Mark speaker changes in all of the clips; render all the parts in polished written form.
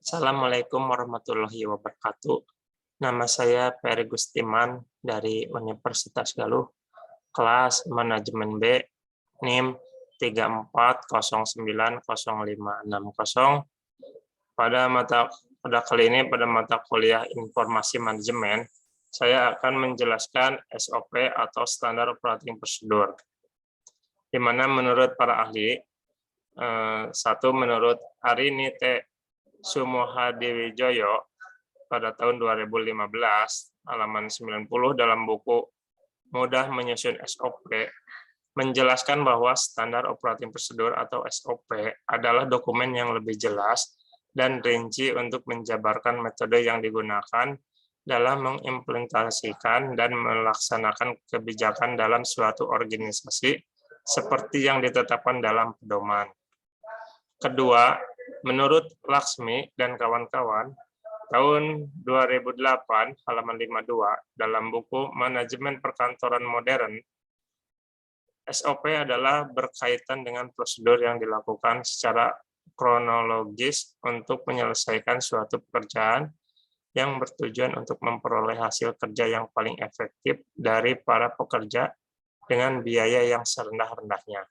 Speaker 1: Assalamualaikum warahmatullahi wabarakatuh. Nama saya Peri Gustiman dari Universitas Galuh, kelas Manajemen B, NIM 34090560. Pada kali ini pada mata kuliah Informasi Manajemen, saya akan menjelaskan SOP atau Standar Operating Procedure, di mana menurut para ahli, menurut Arini T. Sumohadiwijoyo pada tahun 2015, halaman 90 dalam buku Mudah Menyusun SOP, menjelaskan bahwa Standar Operating Procedure atau SOP adalah dokumen yang lebih jelas dan rinci untuk menjabarkan metode yang digunakan dalam mengimplementasikan dan melaksanakan kebijakan dalam suatu organisasi seperti yang ditetapkan dalam pedoman. Kedua, menurut Laksmi dan kawan-kawan, tahun 2008, halaman 52, dalam buku Manajemen Perkantoran Modern, SOP adalah berkaitan dengan prosedur yang dilakukan secara kronologis untuk menyelesaikan suatu pekerjaan yang bertujuan untuk memperoleh hasil kerja yang paling efektif dari para pekerja dengan biaya yang serendah-rendahnya.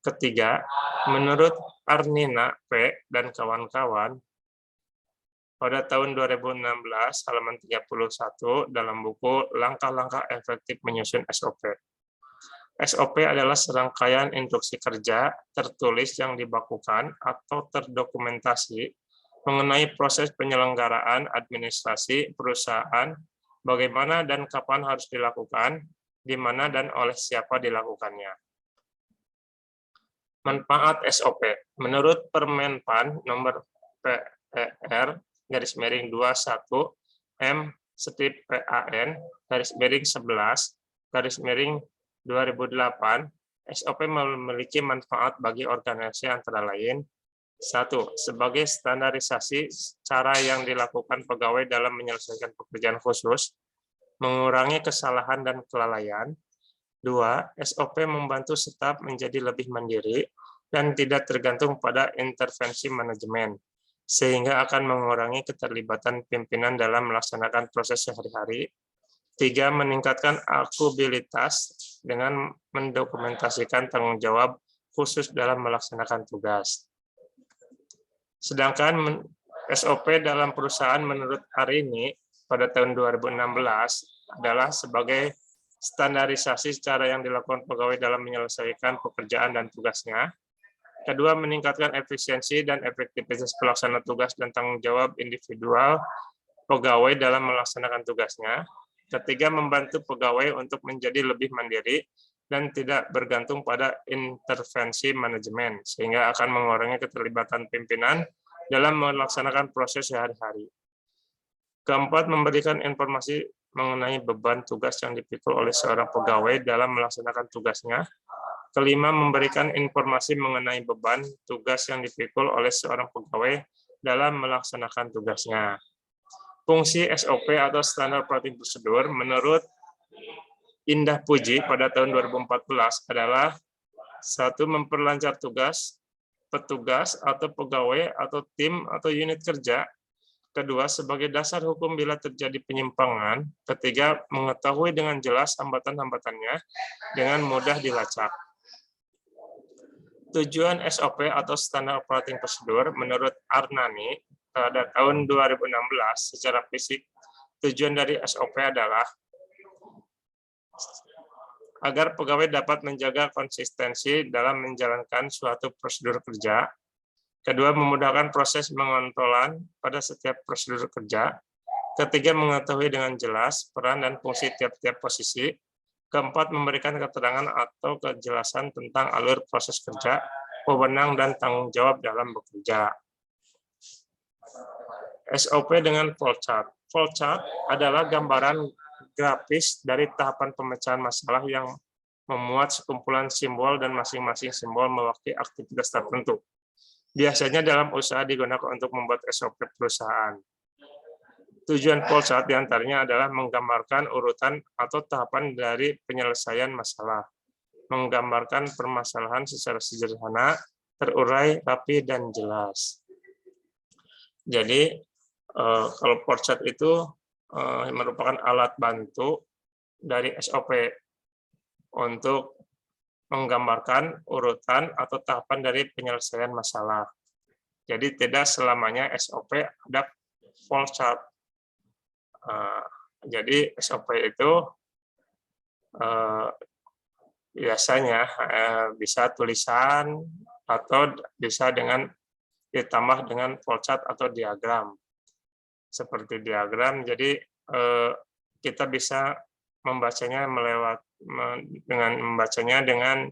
Speaker 1: Ketiga, menurut Arnina P. dan kawan-kawan, pada tahun 2016, halaman 31, dalam buku Langkah-langkah Efektif Menyusun SOP. SOP adalah serangkaian instruksi kerja tertulis yang dibakukan atau terdokumentasi mengenai proses penyelenggaraan administrasi perusahaan, bagaimana dan kapan harus dilakukan, di mana dan oleh siapa dilakukannya. Manfaat SOP. Menurut Permenpan nomor PER _21 M/PAN_11/2008, SOP memiliki manfaat bagi organisasi antara lain: 1. Sebagai standarisasi cara yang dilakukan pegawai dalam menyelesaikan pekerjaan khusus, mengurangi kesalahan dan kelalaian. 2. SOP membantu staf menjadi lebih mandiri dan tidak tergantung pada intervensi manajemen, sehingga akan mengurangi keterlibatan pimpinan dalam melaksanakan proses sehari-hari. 3. Meningkatkan akuntabilitas dengan mendokumentasikan tanggung jawab khusus dalam melaksanakan tugas. Sedangkan SOP dalam perusahaan menurut Arini pada tahun 2016 adalah sebagai standarisasi cara yang dilakukan pegawai dalam menyelesaikan pekerjaan dan tugasnya. Kedua, meningkatkan efisiensi dan efektivitas pelaksana tugas dan tanggung jawab individual pegawai dalam melaksanakan tugasnya. Ketiga, membantu pegawai untuk menjadi lebih mandiri dan tidak bergantung pada intervensi manajemen, sehingga akan mengurangi keterlibatan pimpinan dalam melaksanakan proses sehari-hari. Keempat, memberikan informasi mengenai beban tugas yang dipikul oleh seorang pegawai dalam melaksanakan tugasnya. Kelima, memberikan informasi mengenai beban tugas yang dipikul oleh seorang pegawai dalam melaksanakan tugasnya. Fungsi SOP atau Standard Operating Procedure menurut Indah Puji pada tahun 2014 adalah: 1. Memperlancar tugas, petugas atau pegawai atau tim atau unit kerja. Kedua, sebagai dasar hukum bila terjadi penyimpangan. Ketiga, mengetahui dengan jelas hambatan-hambatannya dengan mudah dilacak. Tujuan SOP atau Standard Operating Procedure menurut Arnani pada tahun 2016 secara fisik, tujuan dari SOP adalah agar pegawai dapat menjaga konsistensi dalam menjalankan suatu prosedur kerja. Kedua, memudahkan proses pengontrolan pada setiap prosedur kerja. Ketiga, mengetahui dengan jelas peran dan fungsi tiap-tiap posisi. Keempat, memberikan keterangan atau kejelasan tentang alur proses kerja, wewenang, dan tanggung jawab dalam bekerja. SOP dengan flowchart. Flowchart adalah gambaran grafis dari tahapan pemecahan masalah yang memuat sekumpulan simbol dan masing-masing simbol mewakili aktivitas tertentu. Biasanya dalam usaha digunakan untuk membuat SOP perusahaan. Tujuan flowchart diantaranya adalah menggambarkan urutan atau tahapan dari penyelesaian masalah, menggambarkan permasalahan secara sederhana, terurai, rapi, dan jelas. Jadi kalau Porchat itu merupakan alat bantu dari SOP untuk menggambarkan urutan atau tahapan dari penyelesaian masalah. Jadi tidak selamanya SOP ada flowchart. Jadi SOP itu biasanya bisa tulisan atau bisa ditambah dengan flowchart atau diagram. Seperti diagram, jadi kita bisa membacanya dengan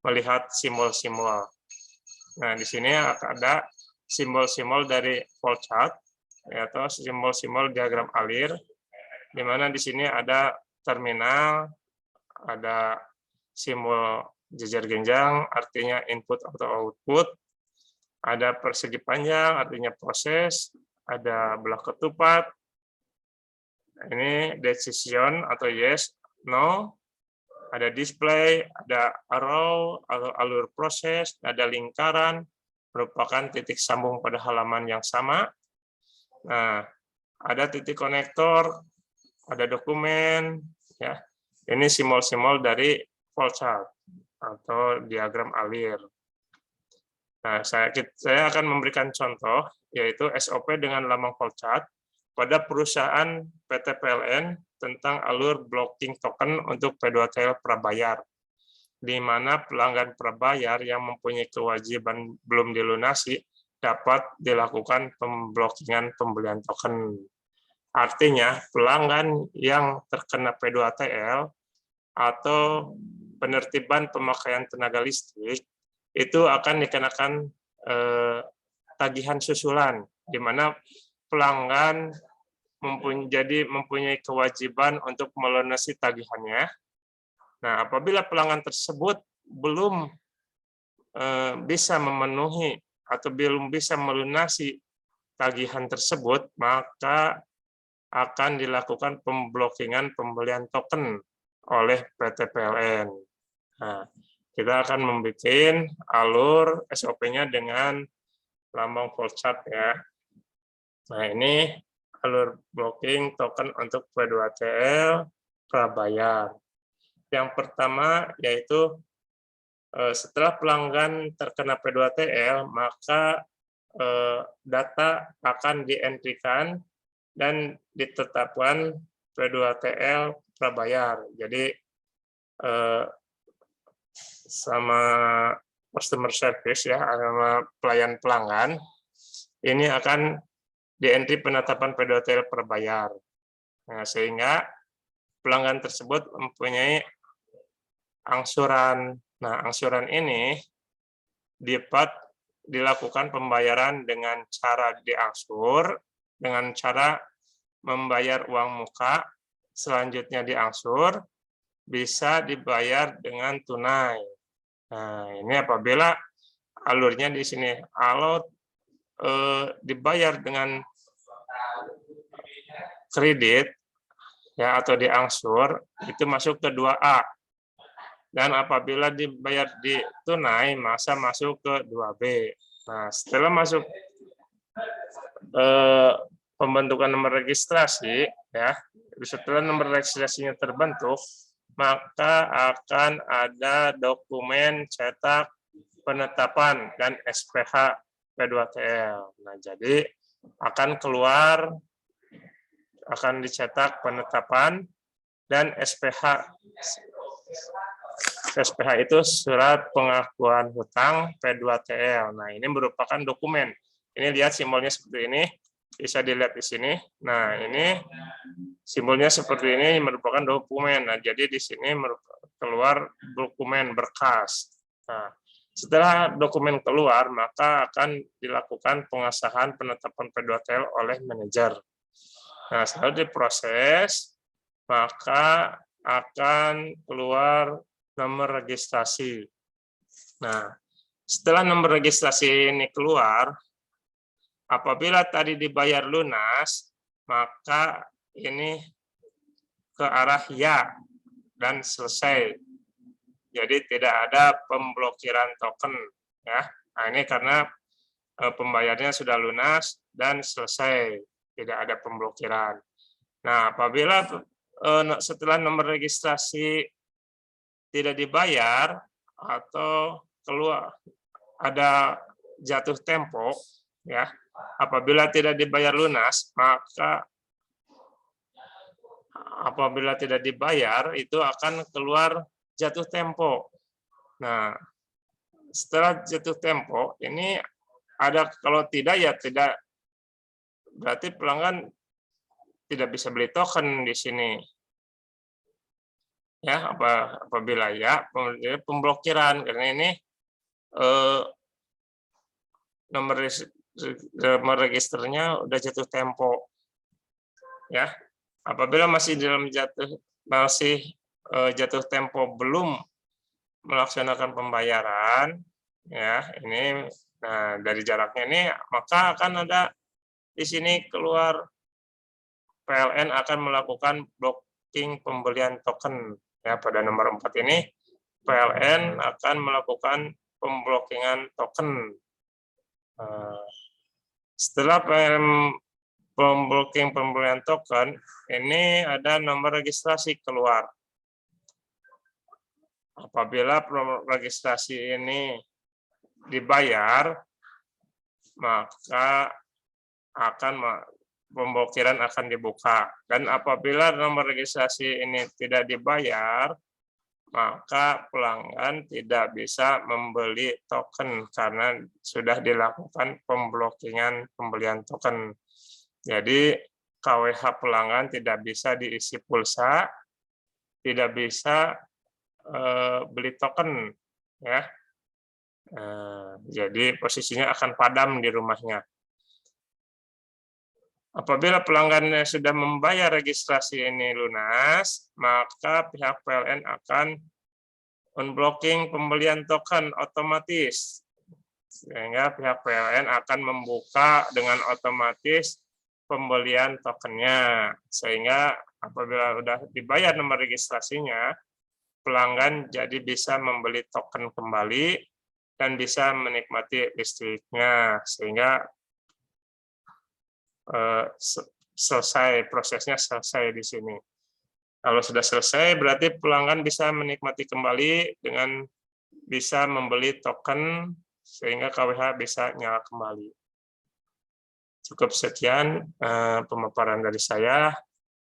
Speaker 1: melihat simbol-simbol. Nah, di sini ada simbol-simbol dari flowchart atau simbol-simbol diagram alir, di mana di sini ada terminal, ada simbol jejer genjang, artinya input atau output, ada persegi panjang, artinya proses, ada belah ketupat, ini decision atau yes, no, ada display, ada arrow atau alur proses, ada lingkaran, merupakan titik sambung pada halaman yang sama. Nah, ada titik konektor, ada dokumen, ya. Ini simbol-simbol dari flowchart atau diagram alir. Nah, saya akan memberikan contoh, yaitu SOP dengan lambang flowchart pada perusahaan PT PLN tentang alur blocking token untuk P2TL prabayar, di mana pelanggan prabayar yang mempunyai kewajiban belum dilunasi dapat dilakukan pemblockingan pembelian token. Artinya, pelanggan yang terkena P2TL atau penertiban pemakaian tenaga listrik itu akan dikenakan tagihan susulan, di mana pelanggan mempunyai kewajiban untuk melunasi tagihannya. Nah, apabila pelanggan tersebut belum bisa memenuhi atau belum bisa melunasi tagihan tersebut, maka akan dilakukan pemblockingan pembelian token oleh PT PLN. Nah, kita akan membuat alur SOP-nya dengan lambang flowchart ya. Nah, ini alur blocking token untuk P2TL prabayar. Yang pertama yaitu setelah pelanggan terkena P2TL, maka data akan di-entry-kan dan ditetapkan P2TL prabayar. Jadi sama customer service ya, sama pelayan pelanggan, ini akan di-entry penetapan P2TL prabayar. Nah, sehingga pelanggan tersebut mempunyai angsuran. Nah, angsuran ini dapat dilakukan pembayaran dengan cara diangsur, dengan cara membayar uang muka, selanjutnya diangsur, bisa dibayar dengan tunai. Nah, ini apabila alurnya di sini, kalau dibayar dengan kredit ya atau diangsur, itu masuk ke 2A. Dan apabila dibayar di tunai, masa masuk ke 2B. Nah, setelah masuk pembentukan nomor registrasi, ya, setelah nomor registrasinya terbentuk, maka akan ada dokumen cetak penetapan dan SPH P2TL. Nah, jadi akan keluar, akan dicetak penetapan dan SPH. SPH itu surat pengakuan hutang P2TL. Nah, ini merupakan dokumen. Ini lihat simbolnya seperti ini, bisa dilihat di sini. Nah, ini simbolnya seperti ini merupakan dokumen. Nah, jadi di sini keluar dokumen berkas. Nah, setelah dokumen keluar, maka akan dilakukan pengesahan penetapan P2TL oleh manajer. Nah, setelah diproses, maka akan keluar nomor registrasi. Nah, setelah nomor registrasi ini keluar, apabila tadi dibayar lunas, maka ini ke arah ya dan selesai. Jadi tidak ada pemblokiran token ya. Nah, ini karena pembayarannya sudah lunas dan selesai, tidak ada pemblokiran. Nah, apabila setelah nomor registrasi tidak dibayar atau keluar ada jatuh tempo, ya, apabila tidak dibayar lunas, maka apabila tidak dibayar itu akan keluar jatuh tempo. Nah, setelah jatuh tempo ini ada, kalau tidak ya tidak, berarti pelanggan tidak bisa beli token di sini. Ya, apabila ya pemblokiran, karena ini nomor registernya udah jatuh tempo. Ya, apabila masih jatuh tempo belum melaksanakan pembayaran, ya ini, nah dari jaraknya ini maka akan ada di sini keluar PLN akan melakukan blocking pembelian token. Ya, pada nomor 4 ini PLN akan melakukan pemblokingan token. Setelah pemblocking pembelian token, ini ada nomor registrasi keluar. Apabila registrasi ini dibayar, maka pemblokiran akan dibuka. Dan apabila nomor registrasi ini tidak dibayar, maka pelanggan tidak bisa membeli token karena sudah dilakukan pemblokingan pembelian token. Jadi KWH pelanggan tidak bisa diisi pulsa, tidak bisa beli token, ya. Jadi posisinya akan padam di rumahnya. Apabila pelanggannya sudah membayar registrasi ini lunas, maka pihak PLN akan unblocking pembelian token otomatis. Sehingga pihak PLN akan membuka dengan otomatis pembelian tokennya. Sehingga apabila sudah dibayar nomor registrasinya, pelanggan jadi bisa membeli token kembali dan bisa menikmati listriknya. Sehingga selesai, prosesnya selesai di sini. Kalau sudah selesai, berarti pelanggan bisa menikmati kembali dengan bisa membeli token sehingga KWH bisa nyala kembali. Cukup sekian pemaparan dari saya.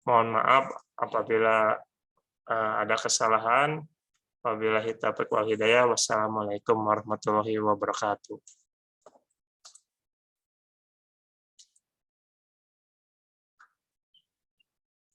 Speaker 1: Mohon maaf apabila ada kesalahan. Wabillahi taufiq wal hidayah. Wassalamualaikum warahmatullahi wabarakatuh.